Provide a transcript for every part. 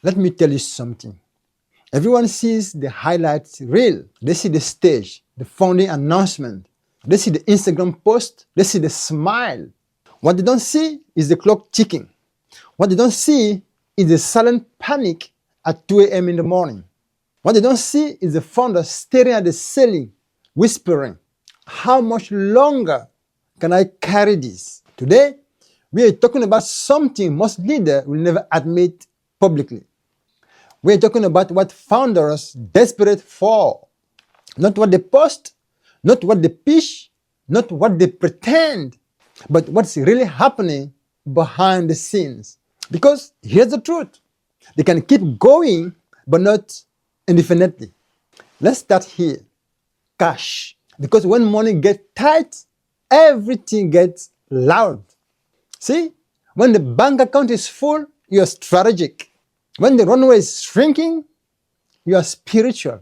Let me tell you something. Everyone sees the highlights reel. They see the stage, the founding announcement. They see the Instagram post. They see the smile. What they don't see is the clock ticking. What they don't see is the silent panic at 2 a.m. in the morning. What they don't see is the founder staring at the ceiling, whispering, "How much longer can I carry this?" Today, we are talking about something most leaders will never admit publicly. We are talking about what founders are desperate for. Not what they post, not what they pitch, not what they pretend, but what's really happening behind the scenes. Because here's the truth. They can keep going, but not indefinitely. Let's start here. Cash. Because when money gets tight, everything gets loud. See, when the bank account is full, you're strategic. When the runway is shrinking, you are spiritual.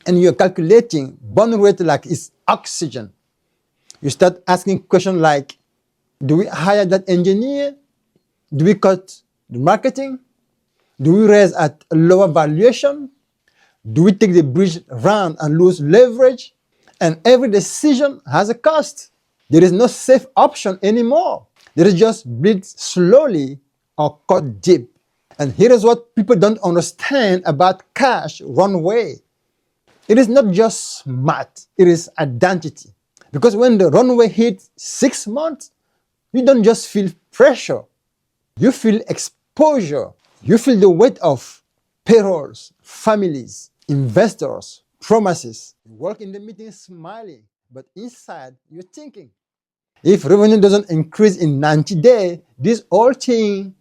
And you're calculating burn rate like it's oxygen. You start asking questions like, do we hire that engineer? Do we cut the marketing? Do we raise at a lower valuation? Do we take the bridge round and lose leverage? And every decision has a cost. There is no safe option anymore. There is just bleed slowly or cut deep. And here is what people don't understand about cash runway. It is not just smart, it is identity. Because when the runway hits 6 months, you don't just feel pressure, you feel exposure. You feel the weight of payrolls, families, investors, promises. You work in the meeting smiling, but inside you're thinking. If revenue doesn't increase in 90 days, this whole thing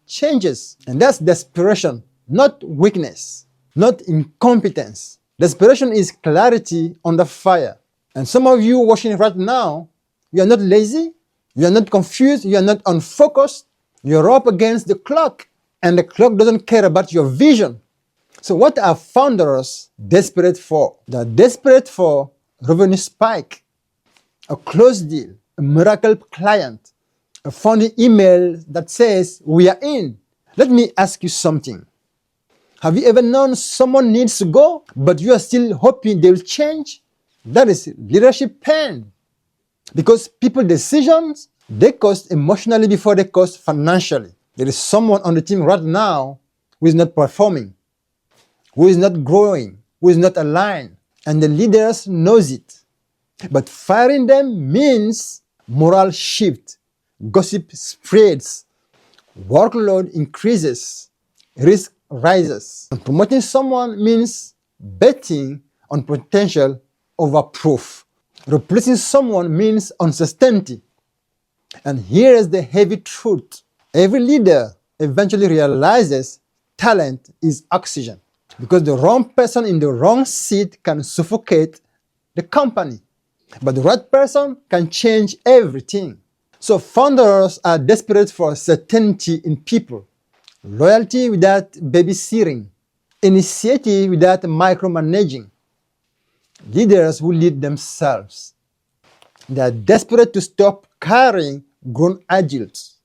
changes. And that's desperation, not weakness, not incompetence. Desperation is clarity under fire. And some of you watching right now, you are not lazy, you are not confused, you are not unfocused. You're up against the clock, and the clock doesn't care about your vision. So what are founders desperate for? They're desperate for revenue spike, a closed deal, a miracle client, a funny email that says, "We are in." Let me ask you something. Have you ever known someone needs to go, but you are still hoping they'll change? That is leadership pain. Because people's decisions, they cost emotionally before they cost financially. There is someone on the team right now who is not performing, who is not growing, who is not aligned, and the leaders knows it. But firing them means morale shift, gossip spreads, workload increases, risk rises. And promoting someone means betting on potential over proof. Replacing someone means uncertainty. And here is the heavy truth. Every leader eventually realizes talent is oxygen, because the wrong person in the wrong seat can suffocate the company, but the right person can change everything. So founders are desperate for certainty in people, loyalty without babysitting, initiative without micromanaging, leaders who lead themselves. They are desperate to stop carrying grown adults,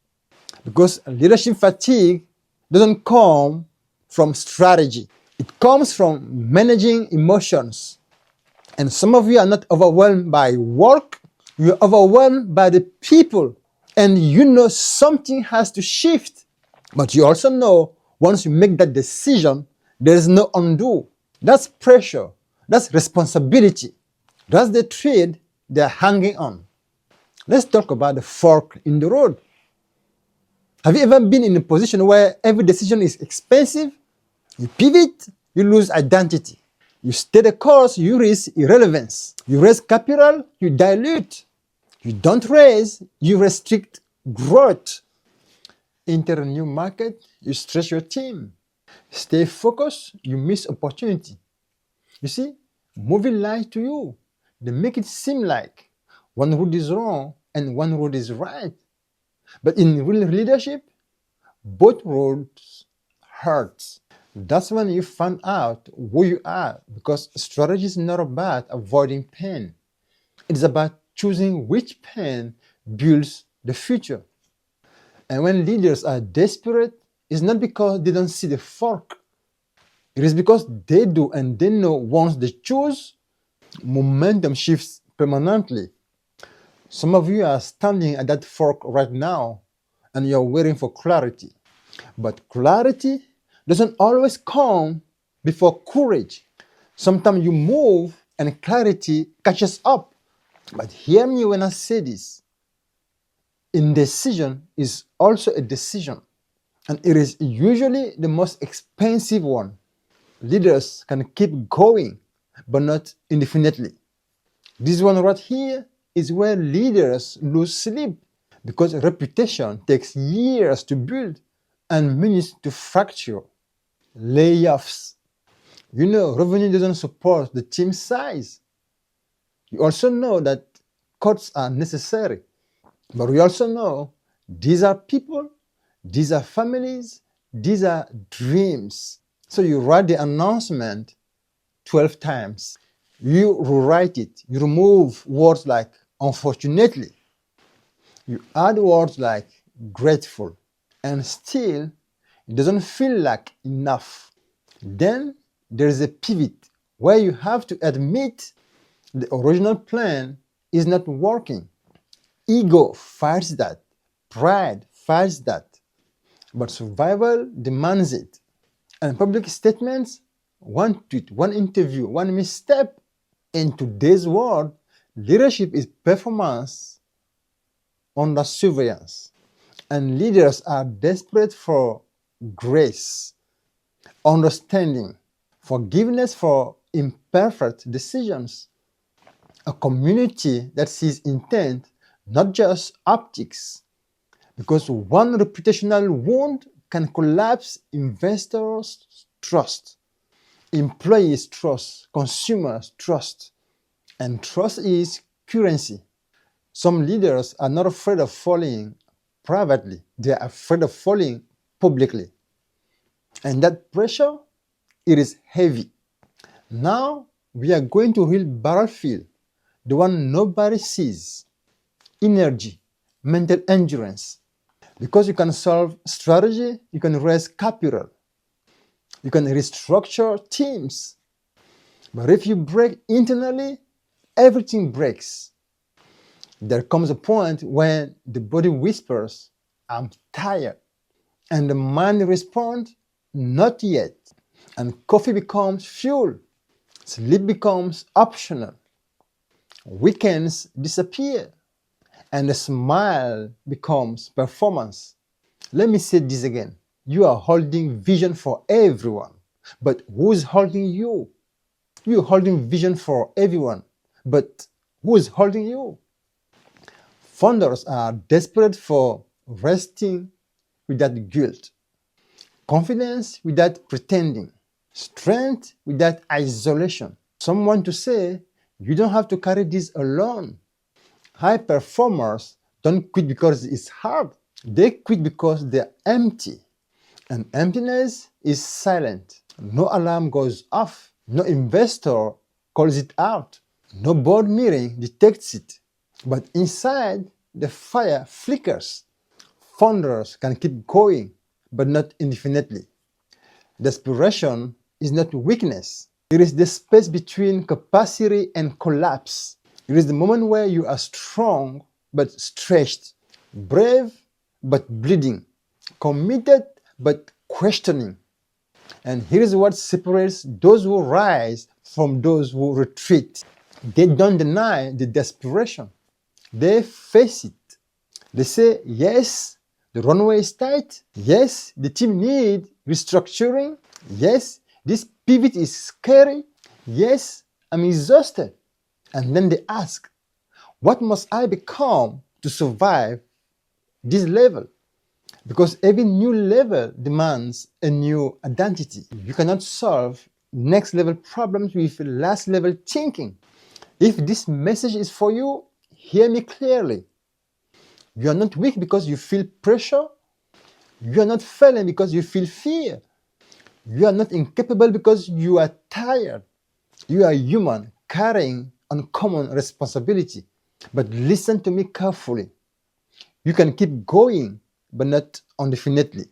because leadership fatigue doesn't come from strategy. It comes from managing emotions. And some of you are not overwhelmed by work, you're overwhelmed by the people. And you know something has to shift. But you also know once you make that decision, there is no undo. That's pressure. That's responsibility. That's the thread they're hanging on. Let's talk about the fork in the road. Have you ever been in a position where every decision is expensive? You pivot, you lose identity. You stay the course, you risk irrelevance. You raise capital, you dilute. You don't raise, you restrict growth. Enter a new market, you stretch your team. Stay focused, you miss opportunity. You see, movie lies to you. They make it seem like one road is wrong and one road is right. But in real leadership, both roads hurt. That's when you find out who you are, because strategy is not about avoiding pain. It's about choosing which pain builds the future. And when leaders are desperate, is not because they don't see the fork. It is because they do, and they know once they choose, momentum shifts permanently. Some of you are standing at that fork right now and you're waiting for clarity. But clarity doesn't always come before courage. Sometimes you move and clarity catches up. But hear me when I say this. Indecision is also a decision, and it is usually the most expensive one. Leaders can keep going, but not indefinitely. This one right here is where leaders lose sleep because reputation takes years to build and minutes to fracture. Layoffs. You know, revenue doesn't support the team size. You also know that cuts are necessary. But we also know these are people, these are families, these are dreams. So you write the announcement 12 times. You rewrite it. You remove words like unfortunately. You add words like grateful. And still, it doesn't feel like enough. Then there is a pivot where you have to admit the original plan is not working. Ego fights that. Pride fights that. But survival demands it. And public statements, one tweet, one interview, one misstep. In today's world, leadership is performance under surveillance. And leaders are desperate for grace, understanding, forgiveness for imperfect decisions. A community that sees intent, not just optics. Because one reputational wound can collapse investors' trust, employees' trust, consumers' trust. And trust is currency. Some leaders are not afraid of falling privately. They are afraid of falling publicly. And that pressure, it is heavy. Now, we are going to real battlefield, the one nobody sees. Energy, mental endurance. Because you can solve strategy, you can raise capital. You can restructure teams. But if you break internally, everything breaks. There comes a point when the body whispers, I'm tired. And the mind responds, not yet. And coffee becomes fuel. Sleep becomes optional. Weekends disappear. And the smile becomes performance. Let me say this again. You are holding vision for everyone. But who is holding you? You are holding vision for everyone. But who is holding you? Founders are desperate for resting without guilt, confidence without pretending, strength without isolation. Someone to say, you don't have to carry this alone. High performers don't quit because it's hard. They quit because they're empty. And emptiness is silent. No alarm goes off. No investor calls it out. No board meeting detects it. But inside, the fire flickers. Founders can keep going, but not indefinitely. Desperation is not weakness. It is the space between capacity and collapse. It is the moment where you are strong but stretched, brave but bleeding, committed but questioning. And here is what separates those who rise from those who retreat. They don't deny the desperation. They face it. They say, yes, the runway is tight. Yes, the team needs restructuring. Yes, this pivot is scary. Yes, I'm exhausted. And then they ask, what must I become to survive this level? Because every new level demands a new identity. You cannot solve next level problems with last level thinking. If this message is for you, hear me clearly. You are not weak because you feel pressure. You are not failing because you feel fear. You are not incapable because you are tired. You are human, carrying uncommon responsibility. But listen to me carefully. You can keep going, but not indefinitely.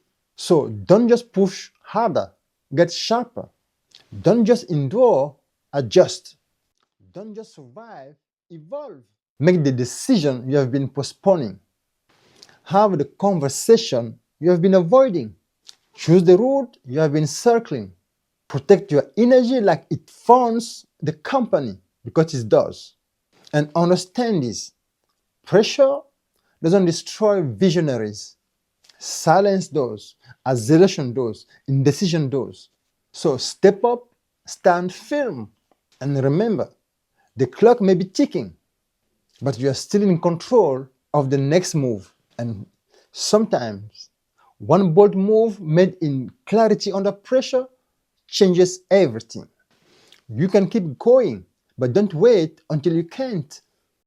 So don't just push harder, get sharper. Don't just endure, adjust. Don't just survive, evolve. Make the decision you have been postponing. Have the conversation you have been avoiding. Choose the route you have been circling. Protect your energy like it funds the company, because it does. And understand this: pressure doesn't destroy visionaries. Silence does, isolation does, indecision does. So step up, stand firm, and remember, the clock may be ticking, but you are still in control of the next move. And sometimes one bold move made in clarity under pressure changes everything. You can keep going, but don't wait until you can't.